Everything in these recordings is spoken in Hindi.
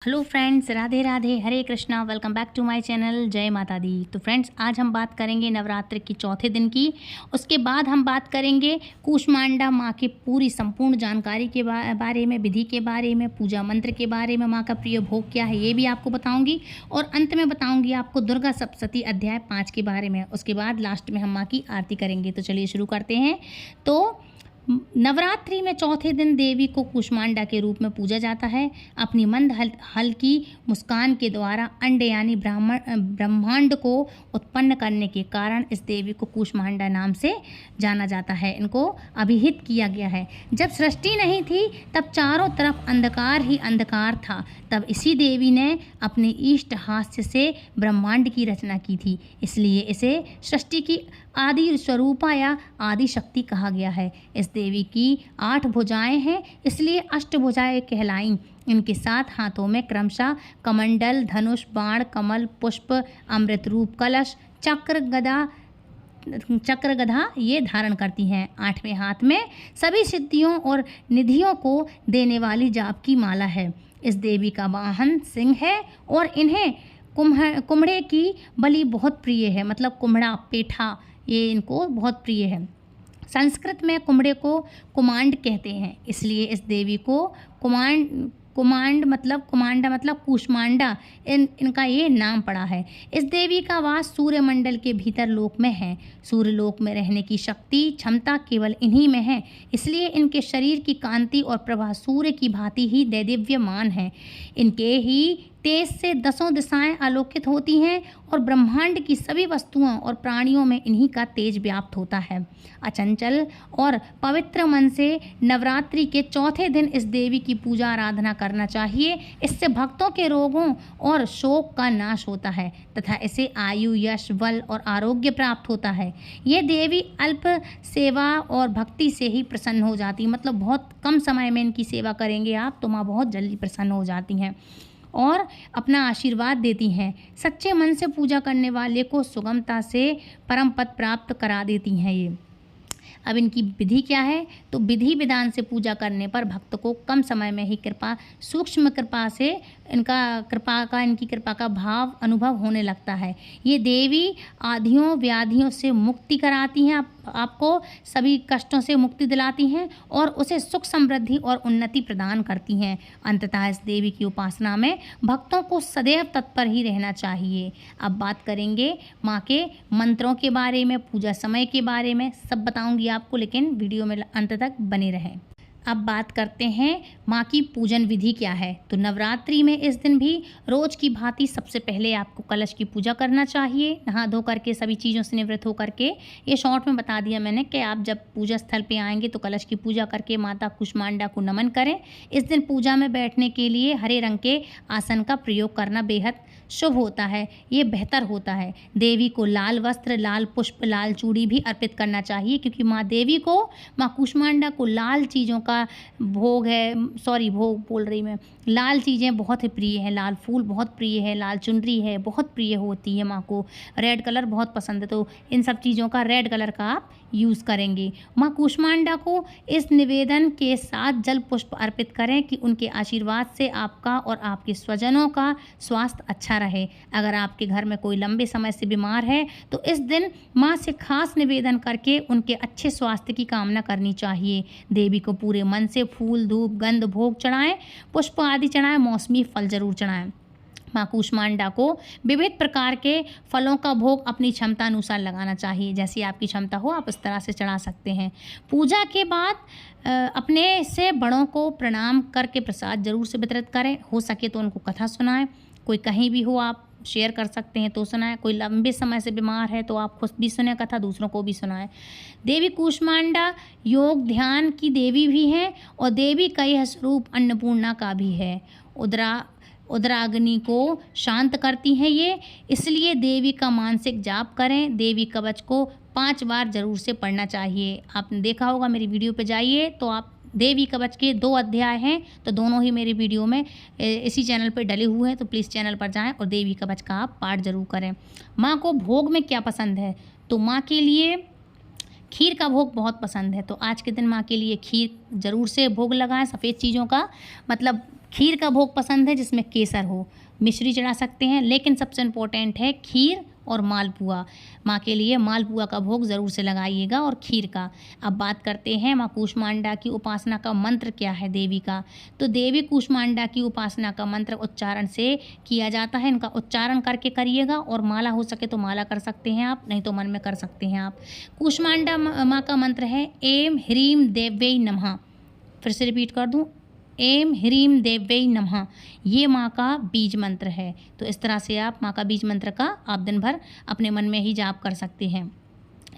Hello friends, Radhe Radhe, Hare Krishna. Welcome back to my channel. जय माता दी। तो फ्रेंड्स, आज हम बात करेंगे नवरात्र की चौथे दिन की। उसके बाद हम बात करेंगे कूष्मांडा माँ की पूरी संपूर्ण जानकारी के बारे में, विधि के बारे में, पूजा मंत्र के बारे में, माँ का प्रिय भोग क्या है ये भी आपको बताऊंगी। और अंत में बताऊंगी आपको दुर्गा सप्तशती अध्याय 5 के बारे में। उसके बाद लास्ट में हम माँ की आरती करेंगे। तो चलिए शुरू करते हैं। तो नवरात्रि में चौथे दिन देवी को कूष्मांडा के रूप में पूजा जाता है। अपनी मंद हल्की मुस्कान के द्वारा अंडे यानी ब्रह्मांड को उत्पन्न करने के कारण इस देवी को कूष्मांडा नाम से जाना जाता है। इनको अभिहित किया गया है। जब सृष्टि नहीं थी तब चारों तरफ अंधकार ही अंधकार था। तब इसी देवी ने अपने इष्ट हास्य से ब्रह्मांड की रचना की थी। इसलिए इसे सृष्टि की आदि स्वरूपा या आदि शक्ति कहा गया है। इस देवी की 8 भुजाएं हैं, इसलिए अष्टभुजाएं कहलाईं। इनके 7 हाथों में क्रमशः कमंडल, धनुष, बाण, कमल, पुष्प, अमृत रूप कलश, चक्र गदा ये धारण करती हैं। 8वें हाथ में सभी सिद्धियों और निधियों को देने वाली जाप की माला है। इस देवी का वाहन सिंह है और इन्हें कुम्हड़े की बलि बहुत प्रिय है। मतलब कुम्हड़ा, पेठा, ये इनको बहुत प्रिय है। संस्कृत में कुम्हड़े को कुमांड कहते हैं, इसलिए इस देवी को कुमांडा मतलब कूष्मांडा इनका ये नाम पड़ा है। इस देवी का वास सूर्यमंडल के भीतर लोक में है। सूर्य लोक में रहने की शक्ति क्षमता केवल इन्हीं में है, इसलिए इनके शरीर की कांति और प्रभा सूर्य की भांति ही दैदिव्यमान है। इनके ही तेज से 10 दिशाएं आलोकित होती हैं और ब्रह्मांड की सभी वस्तुओं और प्राणियों में इन्हीं का तेज व्याप्त होता है। अचंचल और पवित्र मन से नवरात्रि के चौथे दिन इस देवी की पूजा आराधना करना चाहिए। इससे भक्तों के रोगों और शोक का नाश होता है तथा इसे आयु, यश, बल और आरोग्य प्राप्त होता है। ये देवी अल्प सेवा और भक्ति से ही प्रसन्न हो जाती, मतलब बहुत कम समय में इनकी सेवा करेंगे आप तो माँ बहुत जल्दी प्रसन्न हो जाती हैं और अपना आशीर्वाद देती हैं। सच्चे मन से पूजा करने वाले को सुगमता से परम पद प्राप्त करा देती हैं ये। अब इनकी विधि क्या है? तो विधि विधान से पूजा करने पर भक्त को कम समय में ही सूक्ष्म कृपा से इनकी कृपा का भाव अनुभव होने लगता है। ये देवी आधियों व्याधियों से मुक्ति कराती हैं, आपको सभी कष्टों से मुक्ति दिलाती हैं और उसे सुख, समृद्धि और उन्नति प्रदान करती हैं। अंततः इस देवी की उपासना में भक्तों को सदैव तत्पर ही रहना चाहिए। अब बात करेंगे माँ के मंत्रों के बारे में, पूजा समय के बारे में, सब बताऊंगी आपको, लेकिन वीडियो में अंत तक बने रहें। अब बात करते हैं माँ की पूजन विधि क्या है। तो नवरात्रि में इस दिन भी रोज की भांति सबसे पहले आपको कलश की पूजा करना चाहिए। नहा धो करके सभी चीज़ों से निवृत्त हो करके, ये शॉर्ट में बता दिया मैंने कि आप जब पूजा स्थल पे आएंगे तो कलश की पूजा करके माता कूष्मांडा को नमन करें। इस दिन पूजा में बैठने के लिए हरे रंग के आसन का प्रयोग करना बेहद शुभ होता है, ये बेहतर होता है। देवी को लाल वस्त्र, लाल पुष्प, लाल चूड़ी भी अर्पित करना चाहिए, क्योंकि माँ कूष्मांडा को लाल चीज़ों का भोग बोल रही मैं, लाल चीज़ें बहुत ही प्रिय हैं। लाल फूल बहुत प्रिय है, लाल चुनरी है बहुत प्रिय होती है माँ को। रेड कलर बहुत पसंद है, तो इन सब चीज़ों का रेड कलर का आप यूज़ करेंगे। माँ कूष्मांडा को इस निवेदन के साथ जल पुष्प अर्पित करें कि उनके आशीर्वाद से आपका और आपके स्वजनों का स्वास्थ्य अच्छा रहे। अगर आपके घर में कोई लंबे समय से बीमार है तो इस दिन माँ से खास निवेदन करके उनके अच्छे स्वास्थ्य की कामना करनी चाहिए। देवी को पूरे मन से फूल, धूप, गंध, भोग चढ़ाएं, पुष्प आदि चढ़ाएं, मौसमी फल जरूर चढ़ाएं। माँ कूष्मांडा को विविध प्रकार के फलों का भोग अपनी क्षमता अनुसार लगाना चाहिए। जैसी आपकी क्षमता हो आप इस तरह से चढ़ा सकते हैं। पूजा के बाद अपने से बड़ों को प्रणाम करके प्रसाद जरूर से वितरित करें। हो सके तो उनको कथा सुनाएं। कोई कहीं भी हो आप शेयर कर सकते हैं तो सुनाएं। कोई लंबे समय से बीमार है तो आप खुद भी सुने कथा, दूसरों को भी सुनाएं। देवी कूष्मांडा योग ध्यान की देवी भी हैं और देवी का यह स्वरूप अन्नपूर्णा का भी है। उदराग्नि को शांत करती हैं ये, इसलिए देवी का मानसिक जाप करें। देवी कवच को 5 बार जरूर से पढ़ना चाहिए। आपने देखा होगा, मेरी वीडियो पे जाइए तो आप देवी कवच के 2 अध्याय हैं, तो दोनों ही मेरी वीडियो में इसी चैनल पर डले हुए हैं, तो प्लीज़ चैनल पर जाएं और देवी कवच का आप पाठ जरूर करें। माँ को भोग में क्या पसंद है? तो माँ के लिए खीर का भोग बहुत पसंद है, तो आज के दिन माँ के लिए खीर ज़रूर से भोग लगाएं। सफ़ेद चीज़ों का मतलब खीर का भोग पसंद है जिसमें केसर हो, मिश्री चढ़ा सकते हैं, लेकिन सबसे इम्पोर्टेंट है खीर और मालपुआ। माँ के लिए मालपुआ का भोग ज़रूर से लगाइएगा और खीर का। अब बात करते हैं माँ कूष्मांडा की उपासना का मंत्र क्या है देवी का। तो देवी कूष्मांडा की उपासना का मंत्र उच्चारण से किया जाता है। इनका उच्चारण करके करिएगा, और माला हो सके तो माला कर सकते हैं आप, नहीं तो मन में कर सकते हैं आप। कूष्मांडा माँ का मंत्र है एम ह्रीम देव्यै नमः। फिर से रिपीट कर दूँ, एम ह्रीम देव्यै नमः। ये माँ का बीज मंत्र है। तो इस तरह से आप माँ का बीज मंत्र का आप दिन भर अपने मन में ही जाप कर सकते हैं।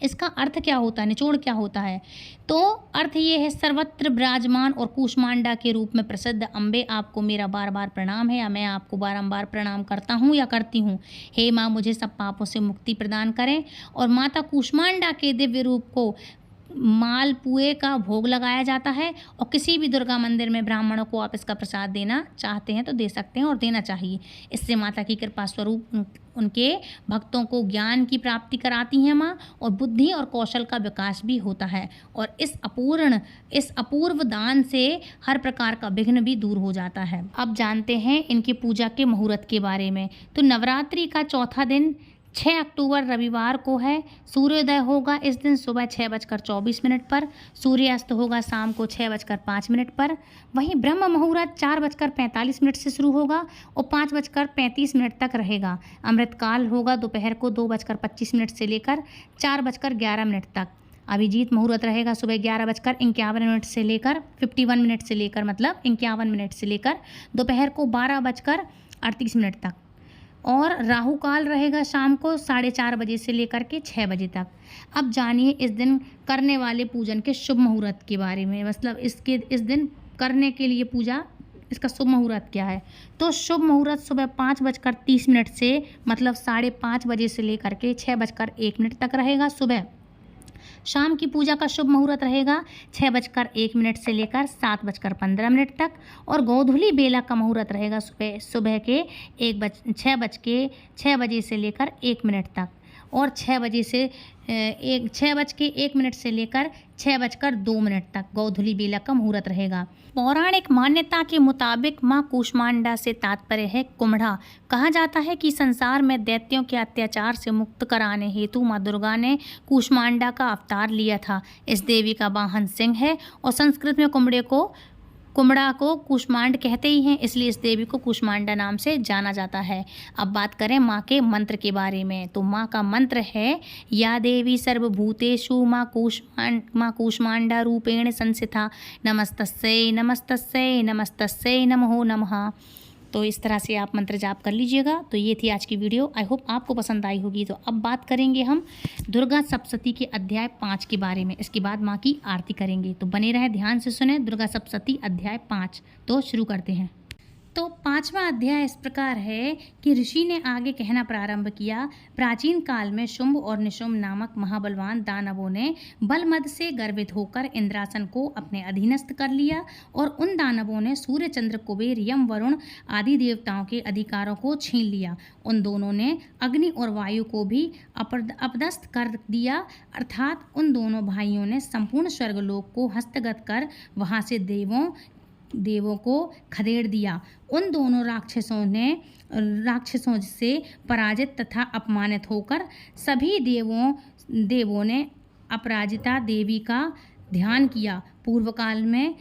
इसका अर्थ क्या होता है, निचोड़ क्या होता है? तो अर्थ ये है, सर्वत्र विराजमान और कूष्मांडा के रूप में प्रसिद्ध अम्बे, आपको मेरा बार बार प्रणाम है, या मैं आपको बारंबार प्रणाम करता हूँ या करती हूँ। हे माँ, मुझे सब पापों से मुक्ति प्रदान करें। और माता कूष्मांडा के दिव्य रूप को मालपुए का भोग लगाया जाता है, और किसी भी दुर्गा मंदिर में ब्राह्मणों को आप इसका प्रसाद देना चाहते हैं तो दे सकते हैं और देना चाहिए। इससे माता की कृपा स्वरूप उनके भक्तों को ज्ञान की प्राप्ति कराती हैं माँ, और बुद्धि और कौशल का विकास भी होता है। और इस अपूर्व दान से हर प्रकार का विघ्न भी दूर हो जाता है। अब जानते हैं इनकी पूजा के मुहूर्त के बारे में। तो नवरात्रि का चौथा दिन 6 अक्टूबर रविवार को है। सूर्योदय होगा इस दिन सुबह 6:24 पर। सूर्यास्त होगा शाम को 6:05 पर। वहीं ब्रह्म मुहूर्त 4:45 से शुरू होगा और 5:35 तक रहेगा। अमृतकाल होगा दोपहर को 2:25 से लेकर 4:11 तक। अभिजीत मुहूर्त रहेगा सुबह 11:51 से लेकर 51 से लेकर, मतलब 51 से लेकर दोपहर को 12:38 तक। और राहु काल रहेगा शाम को 4:30 बजे से लेकर के 6 बजे तक। अब जानिए इस दिन करने वाले पूजन के शुभ मुहूर्त के बारे में, मतलब इस दिन करने के लिए पूजा, इसका शुभ मुहूर्त क्या है। तो शुभ मुहूर्त सुबह 5:30 से, मतलब 5:30 बजे से लेकर के 6:01 तक रहेगा सुबह। शाम की पूजा का शुभ मुहूर्त रहेगा 6:01 से लेकर 7:15 तक। और गोधूली बेला का मुहूर्त रहेगा सुबह के 6 बजे से लेकर 1 मिनट तक। और 6:01 से लेकर 6:02 तक गोधूली बेला का मुहूर्त रहेगा। पौराणिक मान्यता के मुताबिक माँ कूष्मांडा से तात्पर्य है कुम्हड़ा। कहा जाता है कि संसार में दैत्यों के अत्याचार से मुक्त कराने हेतु माँ दुर्गा ने कूष्मांडा का अवतार लिया था। इस देवी का वाहन सिंह है, और संस्कृत में कुम्हड़ा को कूष्मांड कहते ही हैं, इसलिए इस देवी को कूष्मांडा नाम से जाना जाता है। अब बात करें माँ के मंत्र के बारे में। तो माँ का मंत्र है, या देवी सर्वभूतेषु माँ कूष्मांडा रूपेण संस्थिता, नमस्तस्यै नमस्तस्यै नमस्तस्यै नमो नमः। तो इस तरह से आप मंत्र जाप कर लीजिएगा। तो ये थी आज की वीडियो, आई होप आपको पसंद आई होगी। तो अब बात करेंगे हम दुर्गा सप्तशती के अध्याय 5 के बारे में। इसके बाद माँ की आरती करेंगे, तो बने रहे, ध्यान से सुने। दुर्गा सप्तशती अध्याय 5। तो शुरू करते हैं। तो 5वां अध्याय इस प्रकार है कि ऋषि ने आगे कहना प्रारंभ किया। प्राचीन काल में शुंभ और निशुंभ नामक महाबलवान दानवों ने बलमद से गर्वित होकर इंद्रासन को अपने अधीनस्थ कर लिया, और उन दानवों ने सूर्य, चंद्र, कुबेर, यम, वरुण आदि देवताओं के अधिकारों को छीन लिया। उन दोनों ने अग्नि और वायु को भी अपदस्थ कर दिया, अर्थात उन दोनों भाइयों ने संपूर्ण स्वर्गलोक को हस्तगत कर वहाँ से देवों को खदेड़ दिया। उन दोनों राक्षसों से पराजित तथा अपमानित होकर सभी देवों ने अपराजिता देवी का ध्यान किया। पूर्व काल में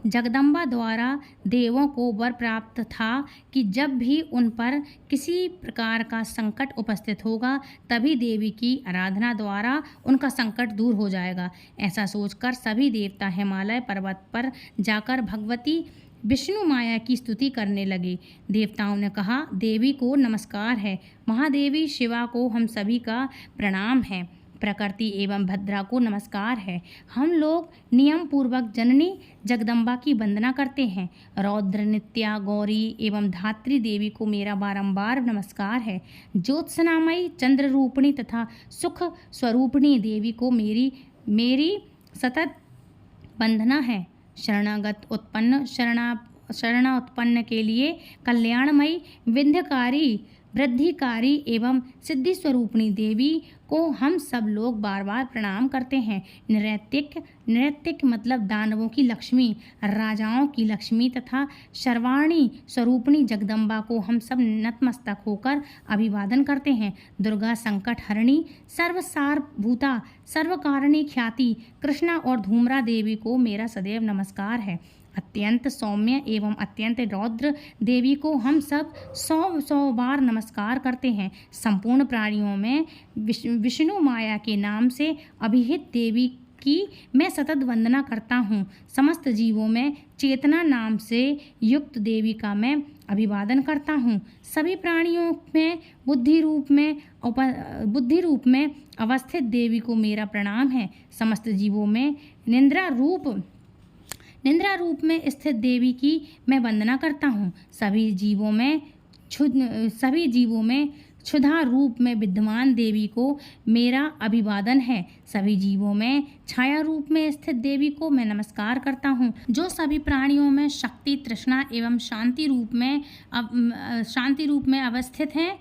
जगदम्बा द्वारा देवों को वर प्राप्त था कि जब भी उन पर किसी प्रकार का संकट उपस्थित होगा, तभी देवी की आराधना द्वारा उनका संकट दूर हो जाएगा। ऐसा सोचकर सभी देवता हिमालय पर्वत पर जाकर भगवती विष्णु माया की स्तुति करने लगे। देवताओं ने कहा, देवी को नमस्कार है, महादेवी शिवा को हम सभी का प्रणाम है, प्रकृति एवं भद्रा को नमस्कार है। हम लोग नियम पूर्वक जननी जगदम्बा की वंदना करते हैं। रौद्र, नित्या, गौरी एवं धात्री देवी को मेरा बारंबार नमस्कार है। ज्योत्सनामयी, चंद्र रूपिणी तथा सुख स्वरूपिणी देवी को मेरी सतत वंदना है। शरणागत उत्पन्न शरणा उत्पन्न के लिए कल्याणमयी, विंध्यकारी, वृद्धिकारी एवं सिद्धि स्वरूपिणी देवी को हम सब लोग बार बार प्रणाम करते हैं। नैतिक मतलब दानवों की लक्ष्मी, राजाओं की लक्ष्मी तथा सर्वाणी स्वरूपिणी जगदम्बा को हम सब नतमस्तक होकर अभिवादन करते हैं। दुर्गा संकट हरणी, सर्वसारभूता, सर्वकारिणी ख्याति कृष्णा और धूम्रा देवी को मेरा सदैव नमस्कार है। अत्यंत सौम्य एवं अत्यंत रौद्र देवी को हम सब 100 बार नमस्कार करते हैं। संपूर्ण प्राणियों में विष्णु माया के नाम से अभिहित देवी की मैं सतत वंदना करता हूँ। समस्त जीवों में चेतना नाम से युक्त देवी का मैं अभिवादन करता हूँ। सभी प्राणियों में बुद्धि रूप में अवस्थित देवी को मेरा प्रणाम है। समस्त जीवों में निद्रा रूप में स्थित देवी की मैं वंदना करता हूँ। सभी जीवों में क्षुधा रूप में विद्यमान देवी को मेरा अभिवादन है। सभी जीवों में छाया रूप में स्थित देवी को मैं नमस्कार करता हूँ। जो सभी प्राणियों में शक्ति, तृष्णा एवं शांति रूप में अवस्थित हैं,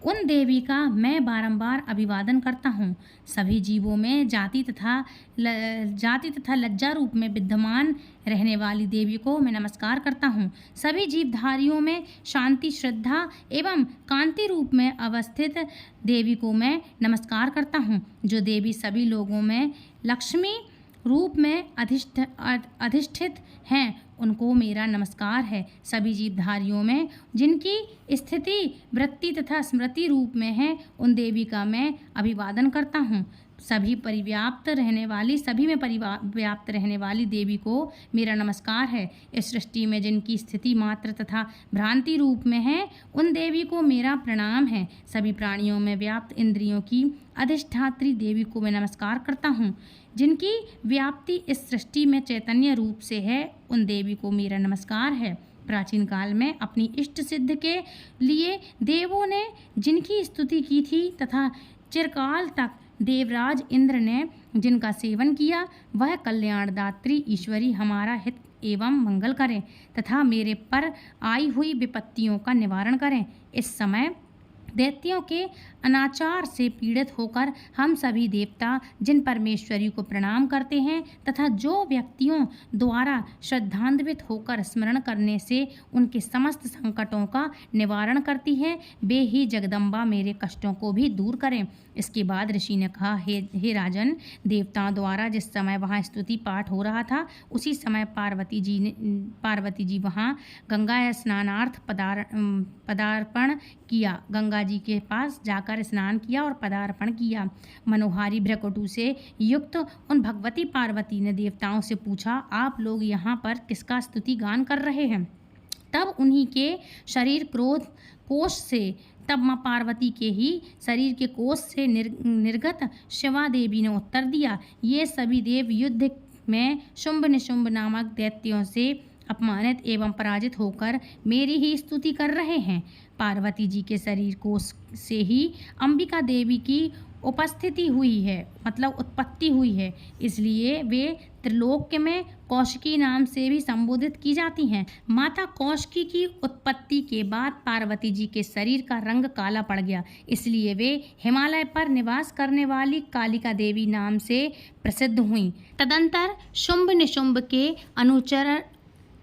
उन देवी का मैं बारंबार अभिवादन करता हूँ। सभी जीवों में जाति तथा लज्जा रूप में विद्यमान रहने वाली देवी को मैं नमस्कार करता हूँ। सभी जीवधारियों में शांति, श्रद्धा एवं कांति रूप में अवस्थित देवी को मैं नमस्कार करता हूँ। जो देवी सभी लोगों में लक्ष्मी रूप में अधिष्ठित हैं, उनको मेरा नमस्कार है। सभी जीवधारियों में जिनकी स्थिति, वृत्ति तथा स्मृति रूप में है, उन देवी का मैं अभिवादन करता हूँ। सभी में परिव्याप्त रहने वाली देवी को मेरा नमस्कार है। इस सृष्टि में जिनकी स्थिति मात्र तथा भ्रांति रूप में है, उन देवी को मेरा प्रणाम है। सभी प्राणियों में व्याप्त इंद्रियों की अधिष्ठात्री देवी को मैं नमस्कार करता हूँ। जिनकी व्याप्ति इस सृष्टि में चैतन्य रूप से है, उन देवी को मेरा नमस्कार है। प्राचीन काल में अपनी इष्ट सिद्ध के लिए देवों ने जिनकी स्तुति की थी तथा चिरकाल तक देवराज इंद्र ने जिनका सेवन किया, वह कल्याणदात्री ईश्वरी हमारा हित एवं मंगल करें तथा मेरे पर आई हुई विपत्तियों का निवारण करें। इस समय दैत्यों के अनाचार से पीड़ित होकर हम सभी देवता जिन परमेश्वरी को प्रणाम करते हैं तथा जो व्यक्तियों द्वारा श्रद्धान्वित होकर स्मरण करने से उनके समस्त संकटों का निवारण करती हैं, वे ही जगदम्बा मेरे कष्टों को भी दूर करें। इसके बाद ऋषि ने कहा, हे राजन, देवताओं द्वारा जिस समय वहाँ स्तुति पाठ हो रहा था, उसी समय पार्वती जी वहाँ गंगा स्नानार्थ पदार्पण किया। गंगा जी के पास जाकर स्नान किया और पदार्पण किया। मनोहारी भ्रकुटि से युक्त उन भगवती पार्वती ने देवताओं से पूछा, आप लोग यहाँ पर किसका स्तुति गान कर रहे हैं? तब उन्हीं के शरीर क्रोध कोश से तब माँ पार्वती के ही शरीर के कोश से निर्गत शिवा देवी ने उत्तर दिया, ये सभी देव युद्ध में शुंभ निशुंभ नामक दैत्यों से अपमानित एवं पराजित होकर मेरी ही स्तुति कर रहे हैं। पार्वती जी के शरीर कोश से ही अंबिका देवी की उत्पत्ति हुई है, इसलिए वे त्रिलोक्य में कौशिकी नाम से भी संबोधित की जाती हैं। माता कौशिकी की उत्पत्ति के बाद पार्वती जी के शरीर का रंग काला पड़ गया, इसलिए वे हिमालय पर निवास करने वाली कालिका देवी नाम से प्रसिद्ध हुईं। तदंतर शुंभ निशुंभ के अनुचर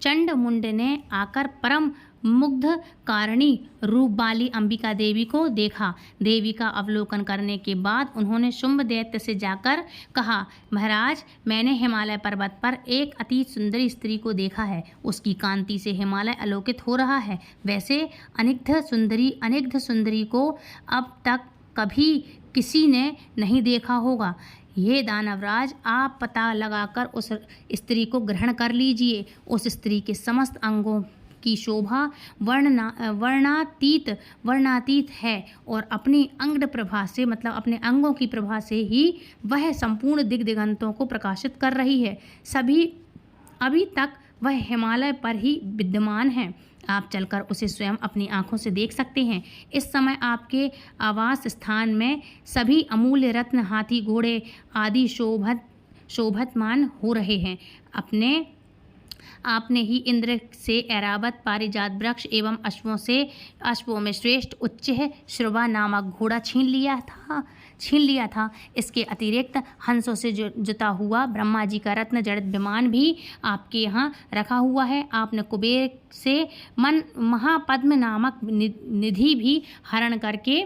चंड मुंड ने आकर परम मुग्ध कारिणी रूप वाली अंबिका देवी को देखा। देवी का अवलोकन करने के बाद उन्होंने शुंभ दैत्य से जाकर कहा, महाराज, मैंने हिमालय पर्वत पर एक अति सुंदरी स्त्री को देखा है। उसकी कांति से हिमालय आलोकित हो रहा है। वैसे अनिग्ध सुंदरी को अब तक कभी किसी ने नहीं देखा होगा। ये दानवराज, आप पता लगाकर उस स्त्री को ग्रहण कर लीजिए। उस स्त्री के समस्त अंगों की शोभा वर्णातीत है और अपनी अंग प्रभा से अपने अंगों की प्रभा से ही वह संपूर्ण दिगंतों को प्रकाशित कर रही है। अभी तक वह हिमालय पर ही विद्यमान है। आप चलकर उसे स्वयं अपनी आंखों से देख सकते हैं। इस समय आपके आवास स्थान में सभी अमूल्य रत्न, हाथी, घोड़े आदि शोभतमान हो रहे हैं। आपने ही इंद्र से ऐरावत, पारिजात वृक्ष एवं अश्वों में श्रेष्ठ उच्च श्रवा नामक घोड़ा छीन लिया था। इसके अतिरिक्त हंसों से जुता हुआ ब्रह्मा जी का रत्न जड़ित विमान भी आपके यहाँ रखा हुआ है। आपने कुबेर से महापद्म नामक निधि भी हरण करके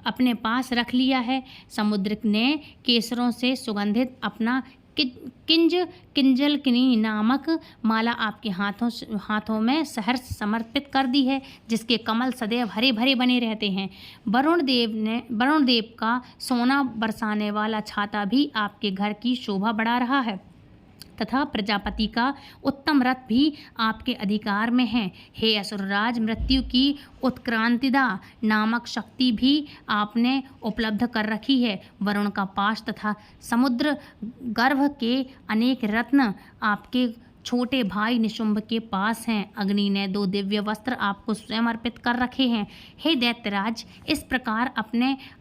अपने पास रख लिया है। समुद्र ने केसरों से सुगंधित अपना किंजलकिनी नामक माला आपके हाथों में सहर्ष समर्पित कर दी है, जिसके कमल सदैव हरे भरे बने रहते हैं। वरुण देव का सोना बरसाने वाला छाता भी आपके घर की शोभा बढ़ा रहा है तथा प्रजापति का उत्तम रथ भी आपके अधिकार में है। हे असुरराज, मृत्यु की उत्क्रांतिदा नामक शक्ति भी आपने उपलब्ध कर रखी है। वरुण का पाश तथा समुद्र गर्भ के अनेक रत्न आपके छोटे भाई निशुंभ के पास हैं। अग्नि ने 2 दिव्य वस्त्र आपको स्वयं अर्पित कर रखे हैं। हे दैत्यराज, इस प्रकार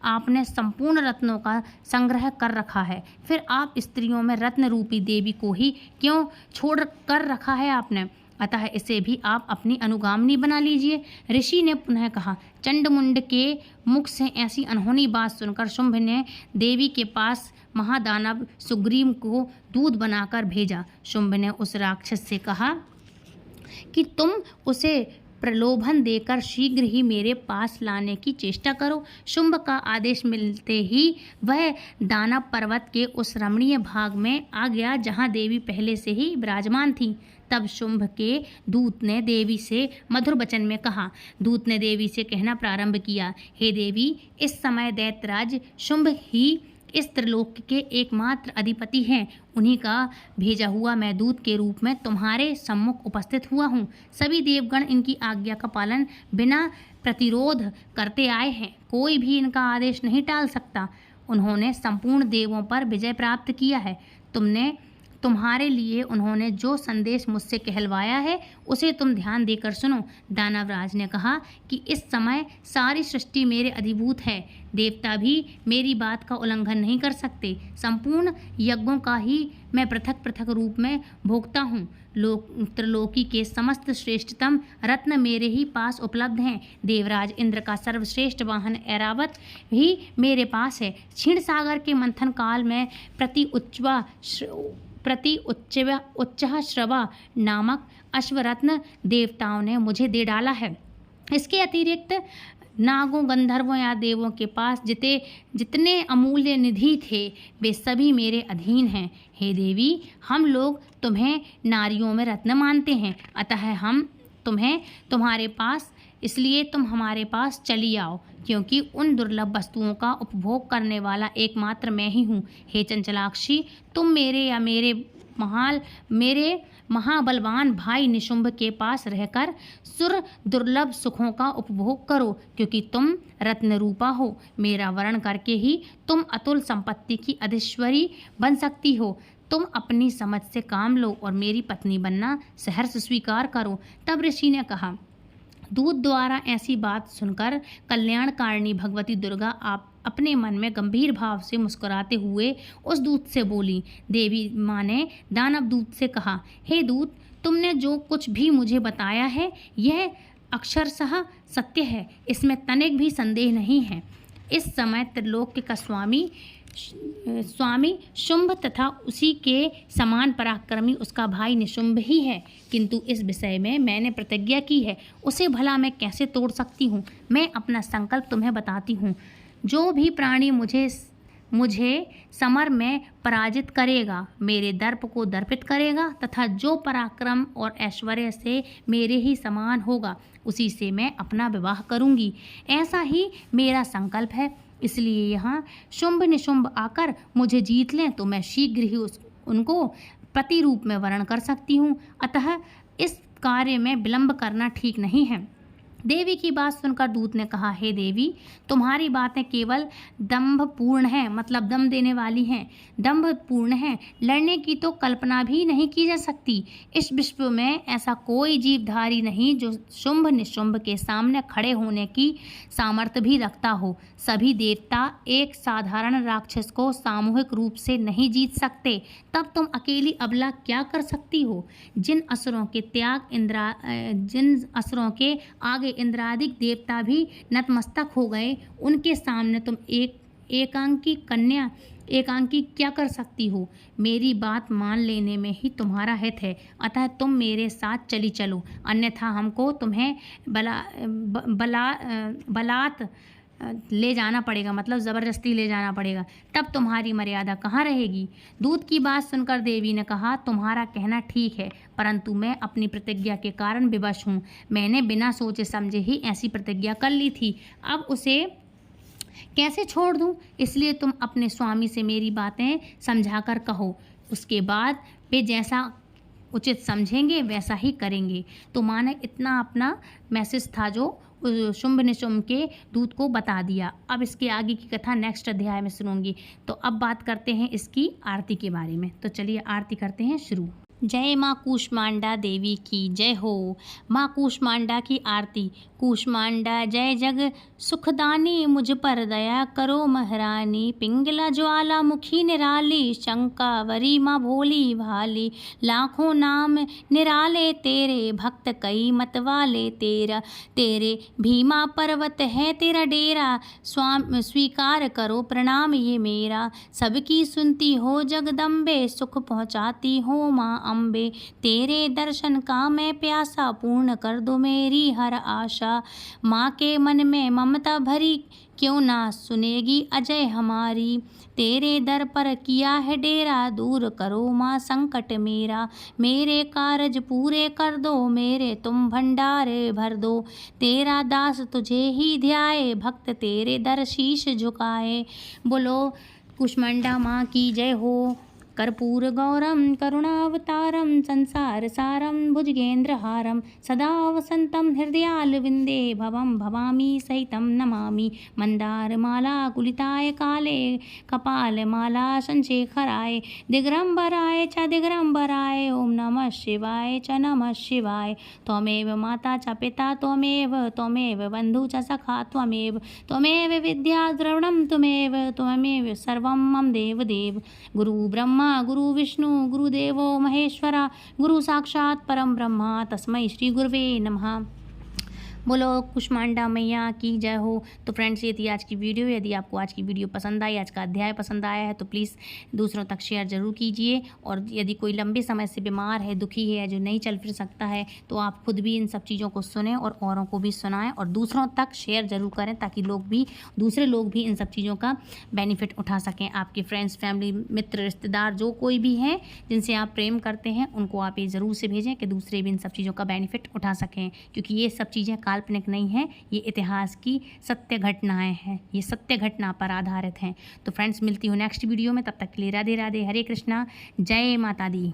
आपने संपूर्ण रत्नों का संग्रह कर रखा है, फिर आप स्त्रियों में रत्न रूपी देवी को ही क्यों छोड़ कर रखा है आपने? अतः इसे भी आप अपनी अनुगामिनी बना लीजिए। ऋषि ने पुनः कहा, चंडमुंड के मुख से ऐसी अनहोनी बात सुनकर शुंभ ने देवी के पास महादानव सुग्रीव को दूध बनाकर भेजा। शुंभ ने उस राक्षस से कहा कि तुम उसे प्रलोभन देकर शीघ्र ही मेरे पास लाने की चेष्टा करो। शुंभ का आदेश मिलते ही वह दानव पर्वत के उस रमणीय भाग में आ गया जहाँ देवी पहले से ही विराजमान थी। तब शुंभ के दूत ने देवी से मधुर वचन में कहा। दूत ने देवी से कहना प्रारंभ किया, हे देवी, इस समय दैत्यराज शुंभ ही इस त्रिलोक के एकमात्र अधिपति हैं। उन्हीं का भेजा हुआ मैं दूत के रूप में तुम्हारे सम्मुख उपस्थित हुआ हूँ। सभी देवगण इनकी आज्ञा का पालन बिना प्रतिरोध करते आए हैं। कोई भी इनका आदेश नहीं टाल सकता। उन्होंने संपूर्ण देवों पर विजय प्राप्त किया है। तुम्हारे लिए उन्होंने जो संदेश मुझसे कहलवाया है उसे तुम ध्यान देकर सुनो। दानवराज ने कहा कि इस समय सारी सृष्टि मेरे अधिभूत है। देवता भी मेरी बात का उल्लंघन नहीं कर सकते। संपूर्ण यज्ञों का ही मैं पृथक पृथक रूप में भोगता हूँ। त्रिलोकी के समस्त श्रेष्ठतम रत्न मेरे ही पास उपलब्ध हैं। देवराज इंद्र का सर्वश्रेष्ठ वाहन ऐरावत भी मेरे पास है। क्षीण सागर के मंथन काल में प्रति उच्चः श्रवा नामक अश्वरत्न देवताओं ने मुझे दे डाला है। इसके अतिरिक्त नागों, गंधर्वों या देवों के पास जितने अमूल्य निधि थे वे सभी मेरे अधीन हैं। हे देवी, हम लोग तुम्हें नारियों में रत्न मानते हैं, अतः हम तुम्हारे पास इसलिए तुम हमारे पास चली आओ, क्योंकि उन दुर्लभ वस्तुओं का उपभोग करने वाला एकमात्र मैं ही हूँ। हे चंचलाक्षी, तुम मेरे महाबलवान भाई निशुंभ के पास रहकर सुर दुर्लभ सुखों का उपभोग करो, क्योंकि तुम रत्न रूपा हो। मेरा वर्ण करके ही तुम अतुल संपत्ति की अधीश्वरी बन सकती हो। तुम अपनी समझ से काम लो और मेरी पत्नी बनना सहर्ष स्वीकार करो। तब ऋषि ने कहा, दूत द्वारा ऐसी बात सुनकर कल्याणकारिणी भगवती दुर्गा आप अपने मन में गंभीर भाव से मुस्कुराते हुए उस दूत से बोली। देवी माँ ने दानव दूत से कहा, हे दूत, तुमने जो कुछ भी मुझे बताया है यह अक्षरशः सत्य है, इसमें तनिक भी संदेह नहीं है। इस समय त्रिलोक का स्वामी शुंभ तथा उसी के समान पराक्रमी उसका भाई निशुंभ ही है, किंतु इस विषय में मैंने प्रतिज्ञा की है, उसे भला मैं कैसे तोड़ सकती हूँ। मैं अपना संकल्प तुम्हें बताती हूँ। जो भी प्राणी मुझे समर में पराजित करेगा, मेरे दर्प को दर्पित करेगा तथा जो पराक्रम और ऐश्वर्य से मेरे ही समान होगा, उसी से मैं अपना विवाह करूँगी। ऐसा ही मेरा संकल्प है। इसलिए यहाँ शुंभ निशुंभ आकर मुझे जीत लें तो मैं शीघ्र ही उनको पति रूप में वर्ण कर सकती हूँ। अतः इस कार्य में विलंब करना ठीक नहीं है। देवी की बात सुनकर दूत ने कहा, हे देवी, तुम्हारी बातें केवल दंभपूर्ण हैं, मतलब दम देने वाली हैं, दंभपूर्ण हैं, लड़ने की तो कल्पना भी नहीं की जा सकती। इस विश्व में ऐसा कोई जीवधारी नहीं जो शुंभ निशुंभ के सामने खड़े होने की सामर्थ्य भी रखता हो। सभी देवता एक साधारण राक्षस को सामूहिक रूप से नहीं जीत सकते, तब तुम अकेली अबला क्या कर सकती हो? जिन असुरों के आगे इंद्रादिक देवता भी नतमस्तक हो गए, उनके सामने तुम एकांकी क्या कर सकती हो? मेरी बात मान लेने में ही तुम्हारा हित है, अतः तुम मेरे साथ चली चलो, अन्यथा हमको तुम्हें बलात् ले जाना पड़ेगा, मतलब ज़बरदस्ती ले जाना पड़ेगा। तब तुम्हारी मर्यादा कहाँ रहेगी? दूत की बात सुनकर देवी ने कहा, तुम्हारा कहना ठीक है, परंतु मैं अपनी प्रतिज्ञा के कारण विवश हूँ। मैंने बिना सोचे समझे ही ऐसी प्रतिज्ञा कर ली थी, अब उसे कैसे छोड़ दूँ? इसलिए तुम अपने स्वामी से मेरी बातें समझाकर कहो, उसके बाद वे जैसा उचित समझेंगे वैसा ही करेंगे। तो माँ ने इतना अपना मैसेज था जो शुंभ निशुंभ के दूत को बता दिया। अब इसके आगे की कथा नेक्स्ट अध्याय में सुनूंगी। तो अब बात करते हैं इसकी आरती के बारे में। तो चलिए आरती करते हैं शुरू। जय माँ कूष्मांडा देवी की जय हो। माँ कूष्मांडा की आरती। कूष्मांडा जय जग सुखदानी, मुझ पर दया करो महारानी। पिंगला ज्वाला मुखी निराली, शंकावरी माँ भोली भाली। लाखों नाम निराले तेरे, भक्त कई मत वाले तेरे भीमा पर्वत है तेरा डेरा। स्वीकार करो प्रणाम ये मेरा। सबकी सुनती हो जगदम्बे, सुख पहुँचाती हो माँ अम्बे। तेरे दर्शन का मैं प्यासा, पूर्ण कर दो मेरी हर आशा। माँ के मन में ममता भरी, क्यों ना सुनेगी अजय हमारी। तेरे दर पर किया है डेरा, दूर करो माँ संकट मेरा। मेरे कारज पूरे कर दो, मेरे तुम भंडारे भर दो। तेरा दास तुझे ही ध्याए, भक्त तेरे दर शीश झुकाए। बोलो कूष्मांडा माँ की जय हो। कर्पूर गौरम करुणावतारम, संसार सारम भुजगेंद्रहारम। सदा वसंतम हृदयालविंदे, भवम भवामी सहितम नमामि। मंदारमाला कुलिताय काले, कपालमाला संशेखराय। दिगंबराय च दिगंबराय, ओम नमः शिवाय च नमः शिवाय। त्वमेव माता च पिता त्वमेव बंधु च सखा त्वमेव विद्या द्रविणं त्वमेव सर्वं मम देवदेव। गुरु ब्रह्मा गुरु विष्णु गुरुदेवो महेश्वरा, गुरु साक्षात् परम ब्रह्मा, तस्मै श्री गुरुवे नमः। बोलो कूष्मांडा मैया की जय हो। तो फ्रेंड्स, ये थी आज की वीडियो। यदि आपको आज की वीडियो पसंद आई, आज का अध्याय पसंद आया है, तो प्लीज़ दूसरों तक शेयर ज़रूर कीजिए। और यदि कोई लंबे समय से बीमार है, दुखी है, जो नहीं चल फिर सकता है, तो आप खुद भी इन सब चीज़ों को सुनें और औरों को भी सुनाएं और दूसरों तक शेयर ज़रूर करें, ताकि दूसरे लोग भी इन सब चीज़ों का बेनिफिट उठा सकें। आपके फ्रेंड्स, फैमिली, मित्र, रिश्तेदार जो कोई भी हैं जिनसे आप प्रेम करते हैं, उनको आप ये ज़रूर से भेजें कि दूसरे भी इन सब चीज़ों का बेनिफिट उठा सकें, क्योंकि ये सब चीज़ें काल्पनिक नहीं है, ये इतिहास की सत्य घटनाएं हैं, ये सत्य घटना पर आधारित हैं। तो फ्रेंड्स, मिलती हूँ नेक्स्ट वीडियो में। तब तक के लिए राधे राधे, हरे कृष्णा, जय माता दी।